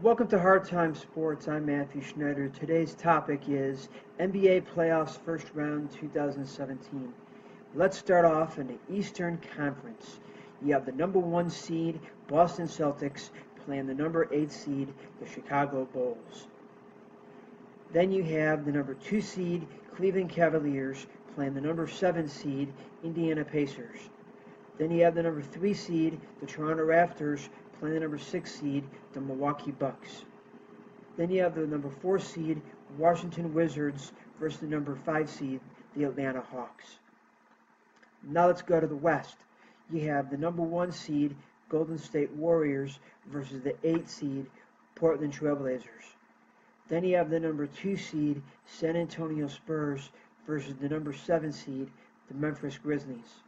Welcome to Hard Time Sports. I'm Matthew Schneider. Today's topic is NBA playoffs first round 2017. Let's start off in the Eastern Conference. You have the number 1 seed Boston Celtics playing the number 8 seed the Chicago Bulls. Then you have the number 2 seed Cleveland Cavaliers playing the number 7 seed Indiana Pacers. Then you have the number 3 seed the Toronto Raptors playing the number 6 seed the Milwaukee Bucks. Then you have the number 4 seed Washington Wizards versus the number 5 seed the Atlanta Hawks. Now let's go to the West. You have the number 1 seed Golden State Warriors versus the 8 seed Portland Trailblazers. Then you have the number 2 seed San Antonio Spurs versus the number 7 seed the Memphis Grizzlies.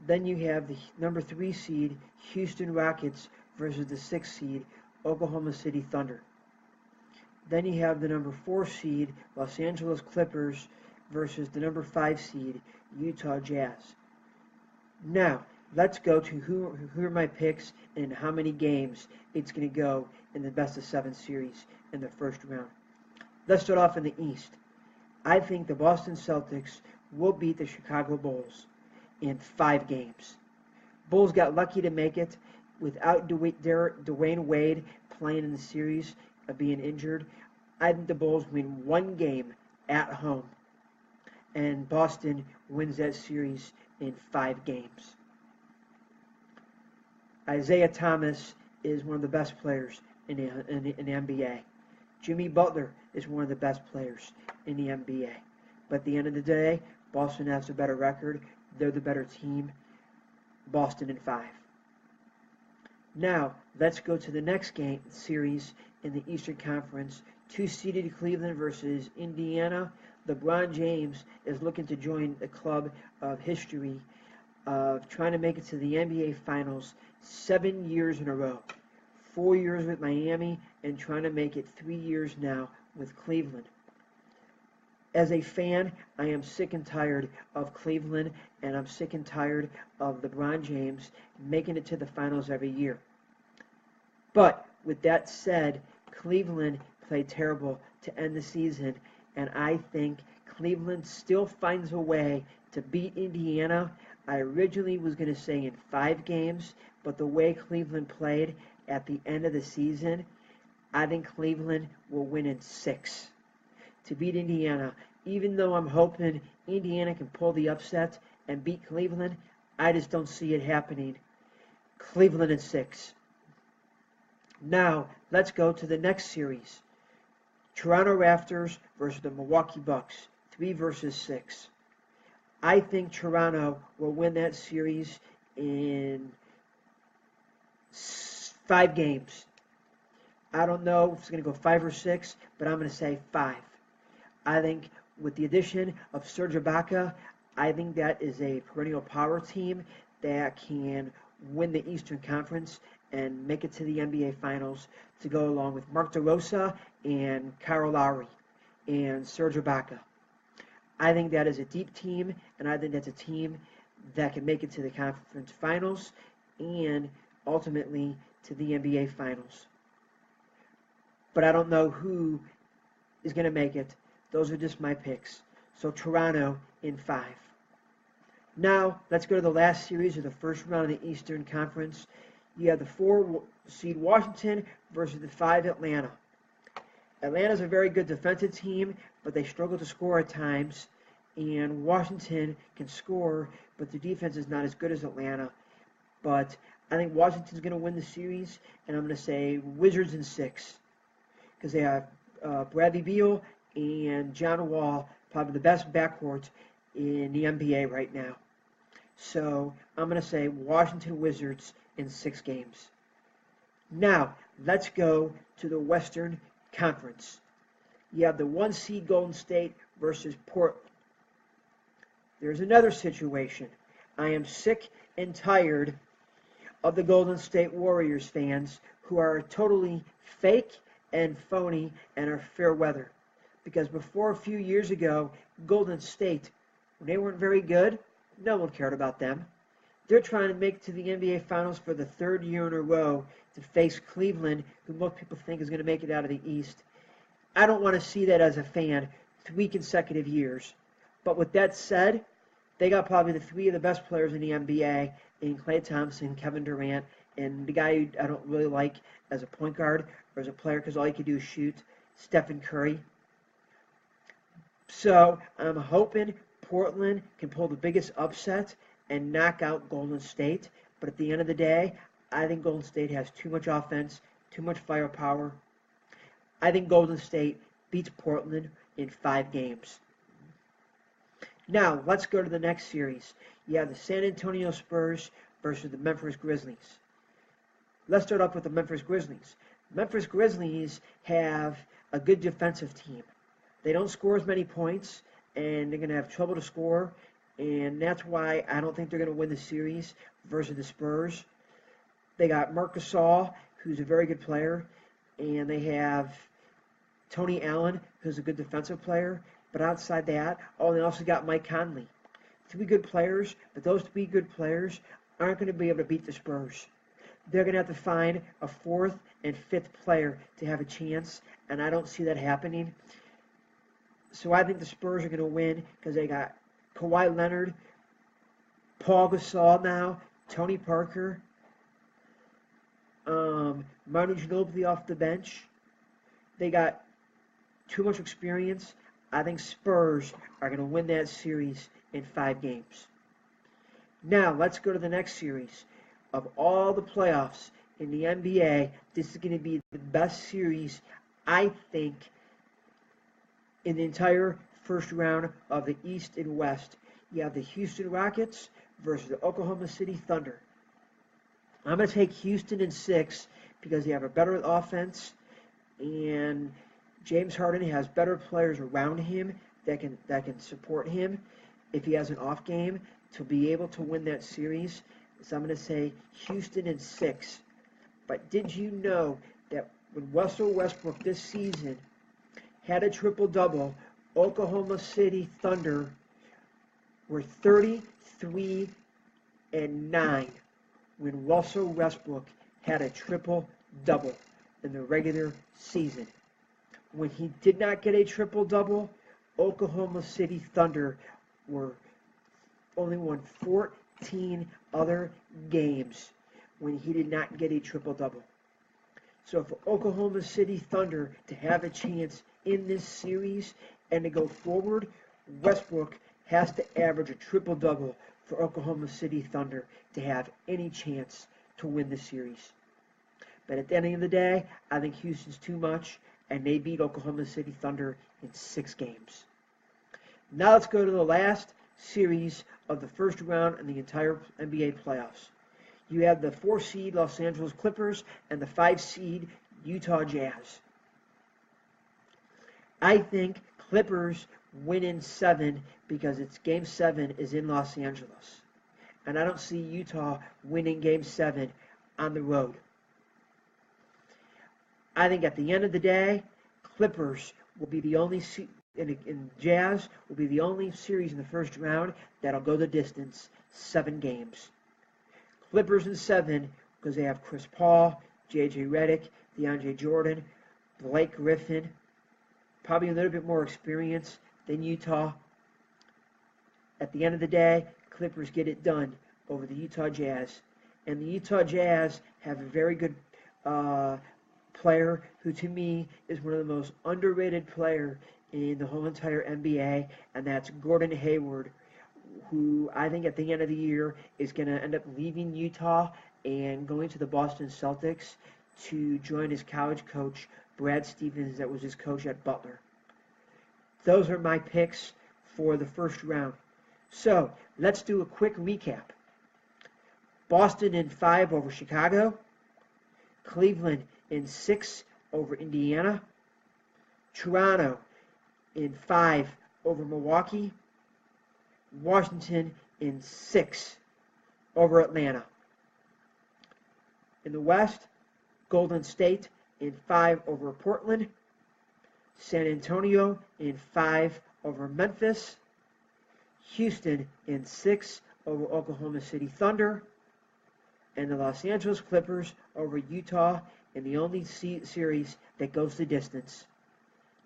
Then you have the number 3 seed Houston Rockets versus the 6 seed Oklahoma City Thunder. Then you have the number 4 seed Los Angeles Clippers versus the number 5 seed Utah Jazz. Now, let's go to who are my picks and how many games it's going to go in the best of 7 series in the first round. Let's start off in the East. I think the Boston Celtics will beat the Chicago Bulls in 5 games. Bulls got lucky to make it without Dwayne Wade playing in the series of being injured. I think the Bulls win 1 game at home, and Boston wins that series in 5 games. Isaiah Thomas is one of the best players in the NBA. Jimmy Butler is one of the best players in the NBA. But at the end of the day, Boston has a better record. They're the better team. Boston in 5. Now, let's go to the next game series in the Eastern Conference. 2-seeded Cleveland versus Indiana. LeBron James is looking to join the club of history of trying to make it to the NBA Finals 7 years in a row. 4 years with Miami and trying to make it 3 years now with Cleveland. As a fan, I am sick and tired of Cleveland, and I'm sick and tired of LeBron James making it to the finals every year. But with that said, Cleveland played terrible to end the season, and I think Cleveland still finds a way to beat Indiana. I originally was going to say in 5 games, but the way Cleveland played at the end of the season, I think Cleveland will win in 6 to beat Indiana. Even though I'm hoping Indiana can pull the upset and beat Cleveland, I just don't see it happening. Cleveland in 6. Now, let's go to the next series. Toronto Raptors versus the Milwaukee Bucks. 3 versus 6. I think Toronto will win that series in 5 games. I don't know if it's going to go 5 or 6, but I'm going to say 5. I think with the addition of Serge Ibaka, I think that is a perennial power team that can win the Eastern Conference and make it to the NBA Finals to go along with Mark DeRosa and Kyle Lowry and Serge Ibaka. I think that is a deep team, and I think that's a team that can make it to the conference finals and ultimately to the NBA Finals. But I don't know who is going to make it. Those are just my picks. So Toronto in 5. Now, let's go to the last series of the first round of the Eastern Conference. You have the 4 seed Washington versus the 5 Atlanta. Atlanta's a very good defensive team, but they struggle to score at times. And Washington can score, but their defense is not as good as Atlanta. But I think Washington's going to win the series, and I'm going to say Wizards in 6. Because they have Bradley Beal and John Wall, probably the best backcourt in the NBA right now. So I'm going to say Washington Wizards in 6 games. Now, let's go to the Western Conference. You have the 1 seed Golden State versus Portland. There's another situation. I am sick and tired of the Golden State Warriors fans who are totally fake and phony and are fair weather. Because before a few years ago, Golden State, when they weren't very good, no one cared about them. They're trying to make it to the NBA Finals for the third year in a row to face Cleveland, who most people think is going to make it out of the East. I don't want to see that as a fan, 3 consecutive years. But with that said, they got probably the 3 of the best players in the NBA in Klay Thompson, Kevin Durant, and the guy who I don't really like as a point guard or as a player because all he can do is shoot, Stephen Curry. So I'm hoping Portland can pull the biggest upset and knock out Golden State. But at the end of the day, I think Golden State has too much offense, too much firepower. I think Golden State beats Portland in 5 games. Now, let's go to the next series. You have the San Antonio Spurs versus the Memphis Grizzlies. Let's start off with the Memphis Grizzlies. Memphis Grizzlies have a good defensive team. They don't score as many points, and they're going to have trouble to score, and that's why I don't think they're going to win the series versus the Spurs. They got Marc Gasol, who's a very good player, and they have Tony Allen, who's a good defensive player. But outside that, they also got Mike Conley. 3 good players, but those 3 good players aren't going to be able to beat the Spurs. They're going to have to find a 4th and 5th player to have a chance, and I don't see that happening. So I think the Spurs are going to win because they got Kawhi Leonard, Paul Gasol now, Tony Parker, Manu Ginobili off the bench. They got too much experience. I think Spurs are going to win that series in 5 games. Now, let's go to the next series. Of all the playoffs in the NBA, this is going to be the best series, I think, in the entire first round of the East and West. You have the Houston Rockets versus the Oklahoma City Thunder. I'm going to take Houston in 6 because they have a better offense, and James Harden has better players around him that can support him if he has an off game to be able to win that series. So I'm going to say Houston in 6. But did you know that when Russell Westbrook this season had a triple-double, Oklahoma City Thunder were 33-9 when Russell Westbrook had a triple-double in the regular season? When he did not get a triple-double, Oklahoma City Thunder only won 14 other games when he did not get a triple-double. So for Oklahoma City Thunder to have a chance in this series and to go forward, Westbrook has to average a triple-double for Oklahoma City Thunder to have any chance to win the series. But at the end of the day, I think Houston's too much, and they beat Oklahoma City Thunder in 6 games. Now let's go to the last series of the first round in the entire NBA playoffs. You have the 4 seed Los Angeles Clippers and the 5 seed Utah Jazz. I think Clippers win in 7 because it's Game 7 is in Los Angeles. And I don't see Utah winning Game 7 on the road. I think at the end of the day, Clippers will be the only and Jazz will be the only series in the first round that'll go the distance, 7 games. Clippers in 7 because they have Chris Paul, J.J. Redick, DeAndre Jordan, Blake Griffin, probably a little bit more experience than Utah. At the end of the day, Clippers get it done over the Utah Jazz. And the Utah Jazz have a very good player who, to me, is one of the most underrated players in the whole entire NBA, and that's Gordon Hayward, who I think at the end of the year is going to end up leaving Utah and going to the Boston Celtics to join his college coach, Brad Stevens, that was his coach at Butler. Those are my picks for the first round. So, let's do a quick recap. Boston in 5 over Chicago. Cleveland in 6 over Indiana. Toronto in 5 over Milwaukee. Washington in 6 over Atlanta. In the West, Golden State in 5 over Portland. San Antonio in 5 over Memphis. Houston in 6 over Oklahoma City Thunder, and the Los Angeles Clippers over Utah in the only series that goes the distance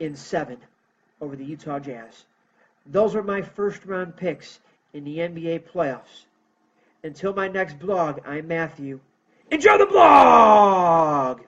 in 7 over the Utah Jazz. Those are my first round picks in the NBA playoffs. Until my next blog, I'm Matthew. Enjoy the blog!